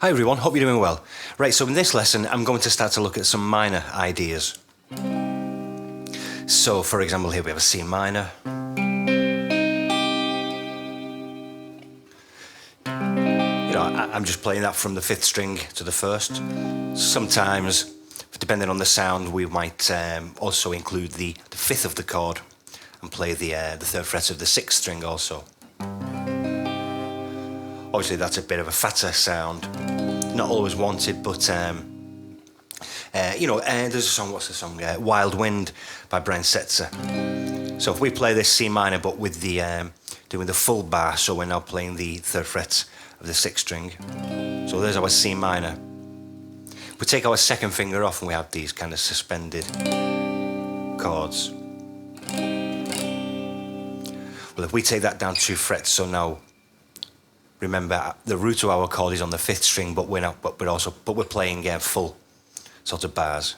Hi everyone, hope you're doing well. Right, so in this lesson I'm going to start to look at some minor ideas. So for example here we have a C minor. I'm just playing that from the 5th string to the 1st. Sometimes, depending on the sound, we might also include the 5th of the chord and play the 3rd fret of the 6th string also. Obviously that's a bit of a fatter sound, not always wanted, but there's a song, what's the song? Wild Wind by Brennan. So if we play this C minor but with the doing the full bar, so we're now playing the 3rd fret of the 6th string. So there's our C minor. We take our 2nd finger off and we have these kind of suspended chords. Well, if we take that down 2 frets, so now remember the root of our chord is on the 5th string, but we're playing full sort of bars.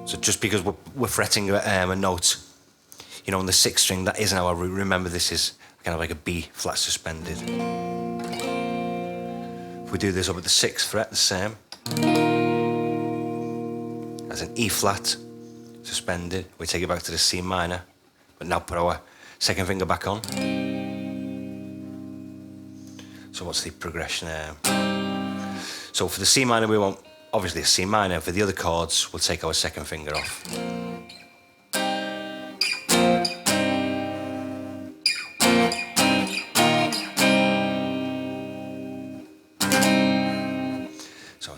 So just because we're fretting a note, on the 6th string, that isn't our root. Remember, this is kind of like a B flat suspended. If we do this up at the 6th fret, the same. As an E flat suspended, we take it back to the C minor, but now put our 2nd finger back on. So what's the progression there? So for the C minor we want obviously a C minor. For the other chords we'll take our 2nd finger off. So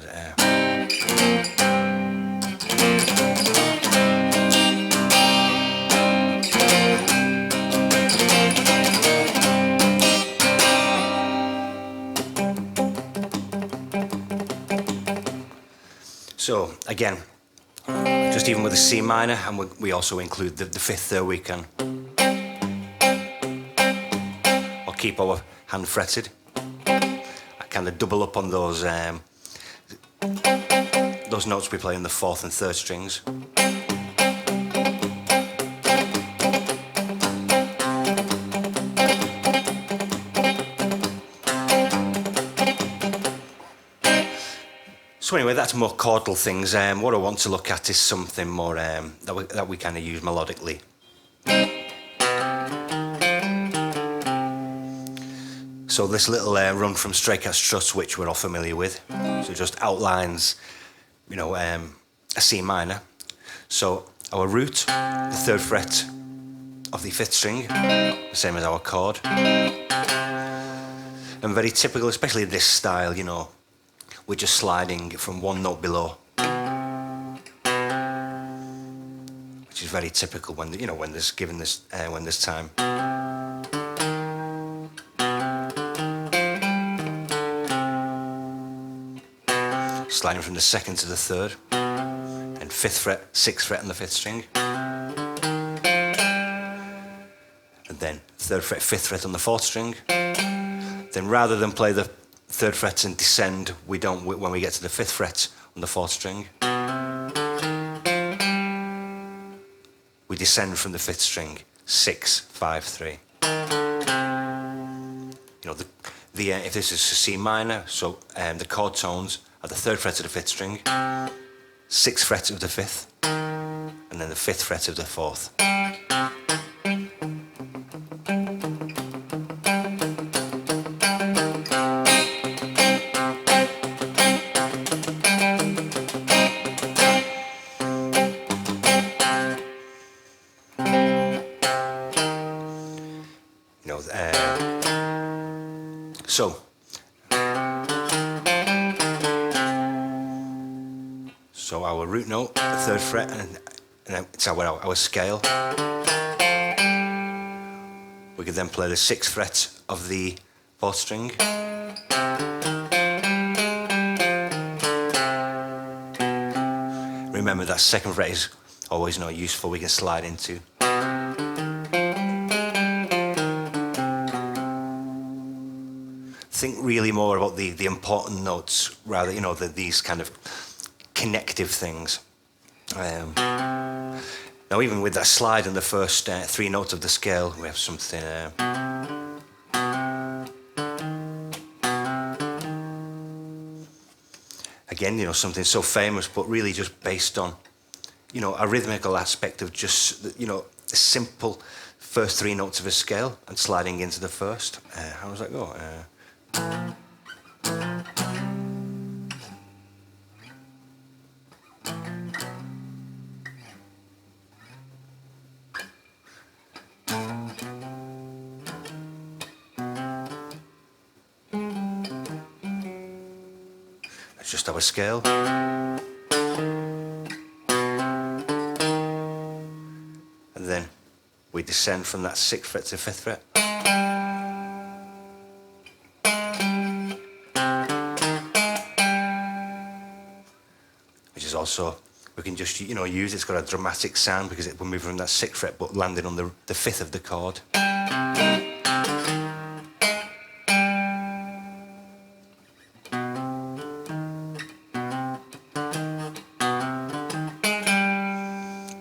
So again, just even with the C minor, and we also include the 5th there, we can or keep our hand fretted. I kind of double up on those notes we play in the 4th and 3rd strings. So anyway, that's more chordal things. What I want to look at is something more that we kind of use melodically. So this little run from Stray Cat Strut, which we're all familiar with, so just outlines, a C minor. So our root, the 3rd fret of the 5th string, the same as our chord, and very typical, especially this style, we're just sliding from one note below, which is very typical when there's time. Sliding from the 2nd to the 3rd, and 5th fret, 6th fret on the 5th string, and then 3rd fret, 5th fret on the 4th string. Then rather than play the 3rd fret and descend, when we get to the 5th fret on the 4th string, we descend from the 5th string, 6, 5, 3. If this is a C minor, so the chord tones are the 3rd fret of the 5th string, 6th fret of the 5th, and then the 5th fret of the 4th. So our root note, the 3rd fret, and it's our scale. We could then play the 6th fret of the 4th string. Remember that 2nd fret is always useful, we can slide into. Think really more about the important notes rather, these kind of connective things. Now even with that slide in the first 3 notes of the scale, we have something again, you know, something so famous, but really just based on, you know, a rhythmical aspect of just, you know, a simple first three notes of a scale and sliding into the first. How does that go? Let's just have a scale. And then we descend from that 6th fret to the 5th fret. Which is also, we can just, you know, use, it's got a dramatic sound because we're moving from that 6th fret but landing on the 5th of the chord.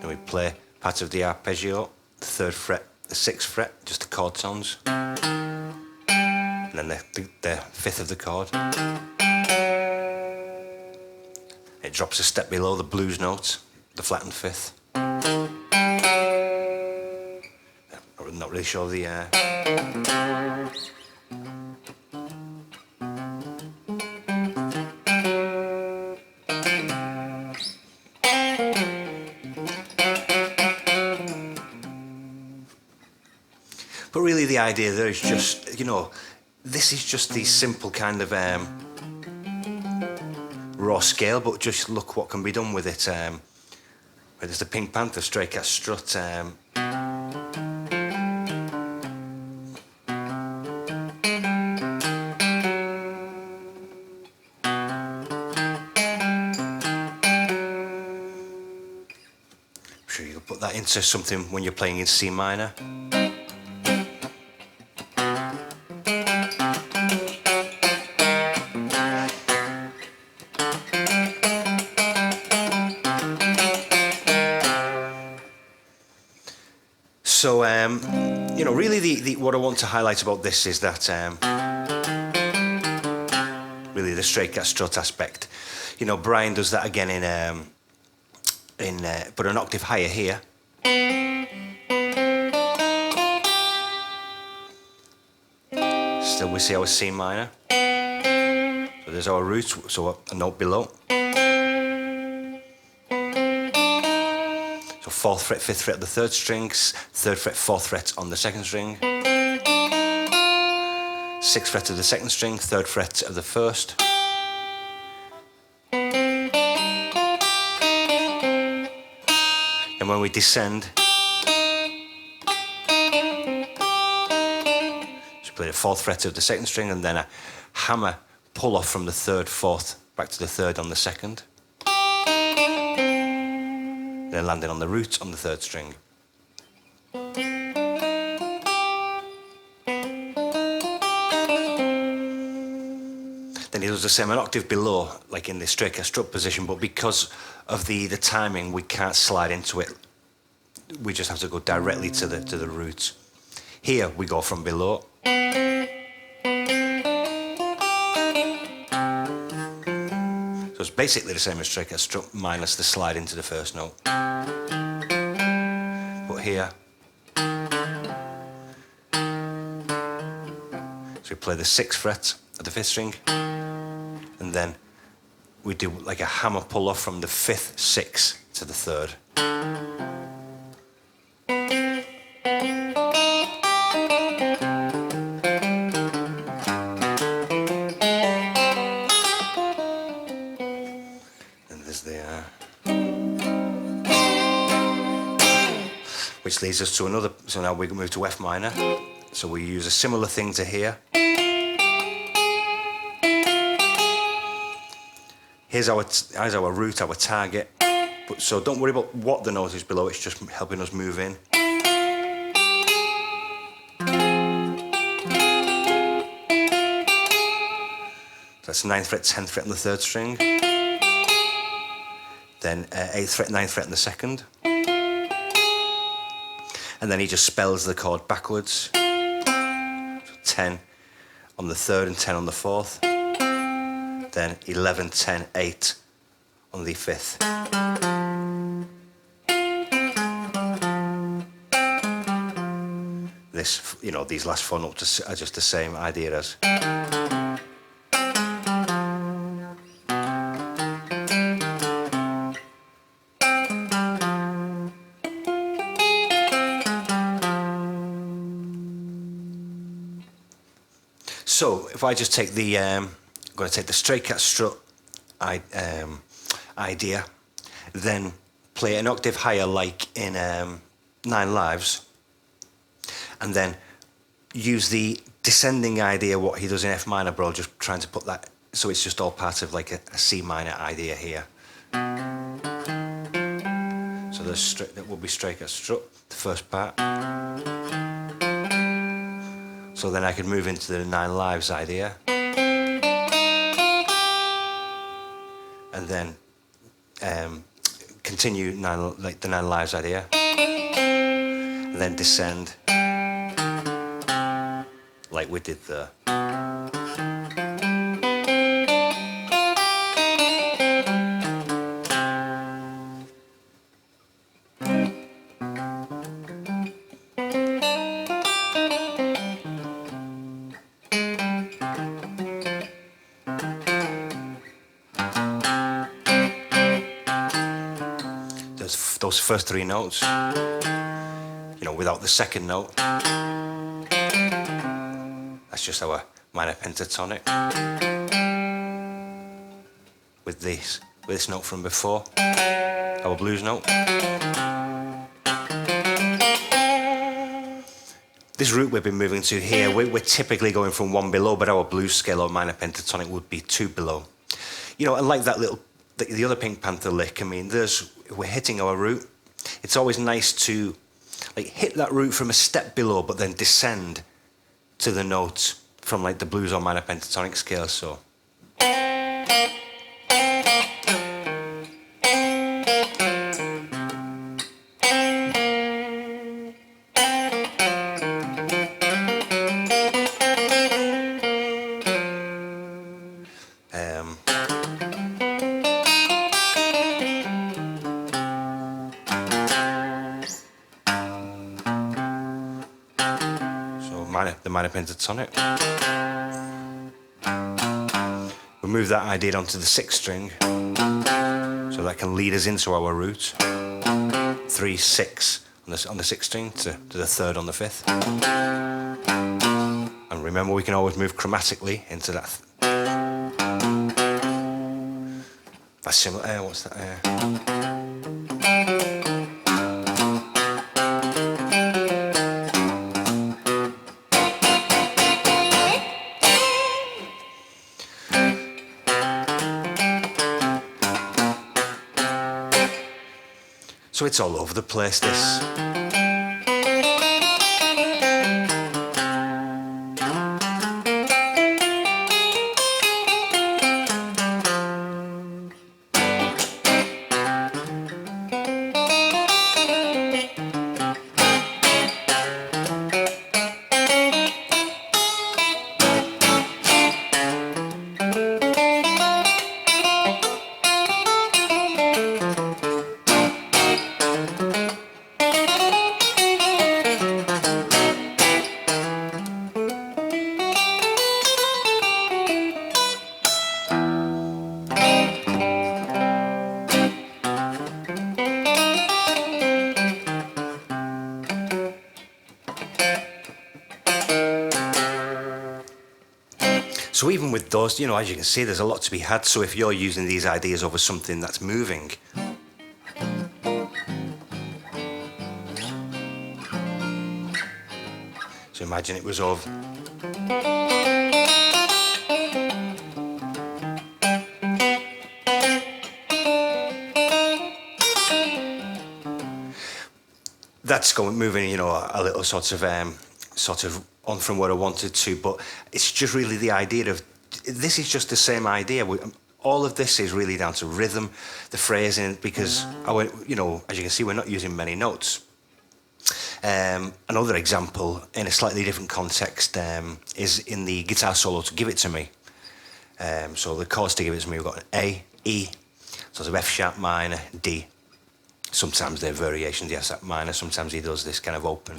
Then we play part of the arpeggio, the 3rd fret, the 6th fret, just the chord tones. And then the 5th of the chord. It drops a step below the blues note, the flattened 5th. I'm not really sure the... But really the idea there is just, you know, this is just the simple kind of raw scale, but just look what can be done with it. Whether it's the Pink Panther Stray Cat Strut, I'm sure you could put that into something when you're playing in C minor. So, you know, really what I want to highlight about this is that really the Stray Cat Strut aspect. You know, Brian does that again but an octave higher here. Still we see our C minor. So there's our root, so a note below. So 4th fret, 5th fret of the 3rd string, 3rd fret, 4th fret on the 2nd string, 6th fret of the 2nd string, 3rd fret of the 1st. And when we descend, so play the 4th fret of the 2nd string and then a hammer pull off from the 3rd, 4th, back to the 3rd on the 2nd. Then landing on the root on the 3rd string. Then he does the same an octave below, like in the Stray Cat Strut position, but because of the timing, we can't slide into it. We just have to go directly to the root. Here we go from below. So it's basically the same as Stray Cat Strut minus the slide into the first note. But here, so we play the 6th fret of the 5th string, and then we do like a hammer pull off from the 5th, 6th to the 3rd. Which leads us to another, so now we can move to F minor. So we use a similar thing to here. Here's our root, our target. But, so don't worry about what the note is below, it's just helping us move in. So that's 9th fret, 10th fret on the 3rd string. Then 8th fret, 9th fret on the 2nd. And then he just spells the chord backwards. So 10 on the 3rd and 10 on the 4th. Then then 11, 10, 8 on the 5th. This, you know, these last 4 notes are just the same idea as. So if I just take the, I'm going to take the straight cat strut idea, then play an octave higher like in 9 Lives, and then use the descending idea, what he does in F minor, bro, just trying to put that, so it's just all part of like a C minor idea here. So that will be straight cat strut, the first part. So then I could move into the 9 Lives idea. And then continue the 9 Lives idea. And then descend like we did there. Those first 3 notes, you know, without the second note, that's just our minor pentatonic. With this note from before, our blues note. This root we've been moving to here, we're typically going from 1 below, but our blues scale or minor pentatonic would be 2 below. You know, and like that little, the other Pink Panther lick, I mean, we're hitting our root. It's always nice to like hit that root from a step below, but then descend to the notes from like the blues or minor pentatonic scale. So. The minor pentatonic. We move that idea onto the 6th string, so that can lead us into our root. 3, 6 on the 6th string to the 3rd on the 5th. And remember, we can always move chromatically into that. That's similar. What's that? So it's all over the place, this. So even with those, you know, as you can see, there's a lot to be had. So if you're using these ideas over something that's moving, so imagine it was over. That's moving, you know, a little sort of on from where I wanted to, but it's just really the idea of, this is just the same idea. All of this is really down to rhythm, the phrasing, because, you know, as you can see, we're not using many notes. Another example in a slightly different context is in the guitar solo to Give It To Me. So the chords to give it to me, we've got an A, E, so it's an F sharp minor, D. Sometimes they're variations, the F sharp minor, sometimes he does this kind of open.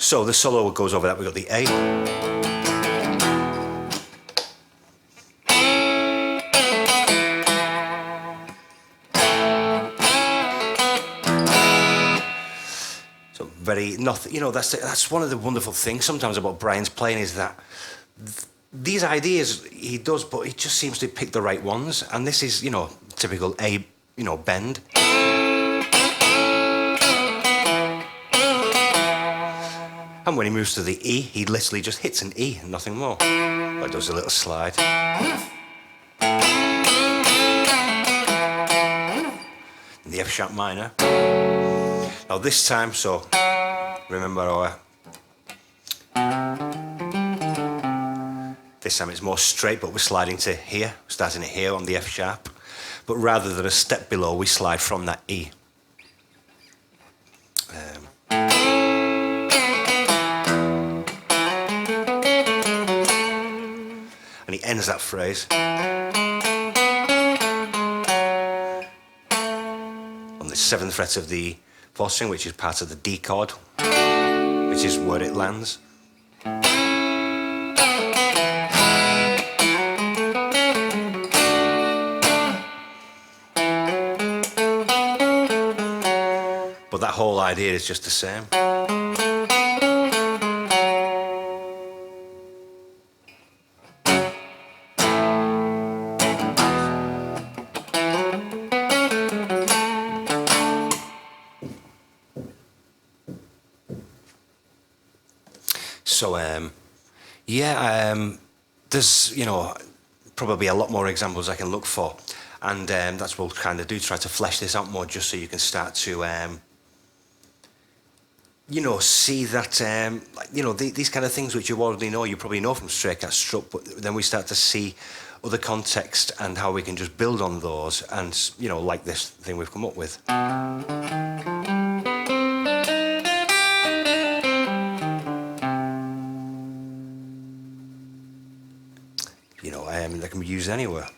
So the solo goes over that, we've got the A. So very, nothing, you know, that's one of the wonderful things sometimes about Brian's playing is that these ideas he does, but he just seems to pick the right ones. And this is, you know, typical A, you know, bend. And when he moves to the E, he literally just hits an E and nothing more. Or does a little slide. And the F sharp minor. Now this time, so remember this time it's more straight, but we're sliding to here, starting it here on the F sharp. But rather than a step below, we slide from that E. And he ends that phrase on the 7th fret of the 4th string, which is part of the D chord, which is where it lands. But that whole idea is just the same. So, there's, you know, probably a lot more examples I can look for. And that's what we'll kind of do, try to flesh this out more just so you can start to, you know, see that, like, you know, these kind of things which you already know, you probably know from Stray Cat Struck, but then we start to see other context and how we can just build on those and, you know, like this thing we've come up with. You know, that can be used anywhere.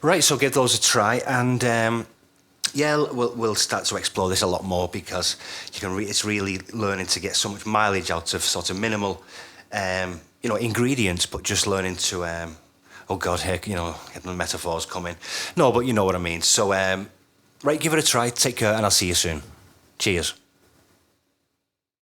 Right, so give those a try, and yeah, we'll start to explore this a lot more because you can it's really learning to get so much mileage out of sort of minimal, you know, ingredients, but just learning to, oh God, heck, you know, getting the metaphors coming. No, but you know what I mean. So, right, give it a try, take care, and I'll see you soon. Cheers.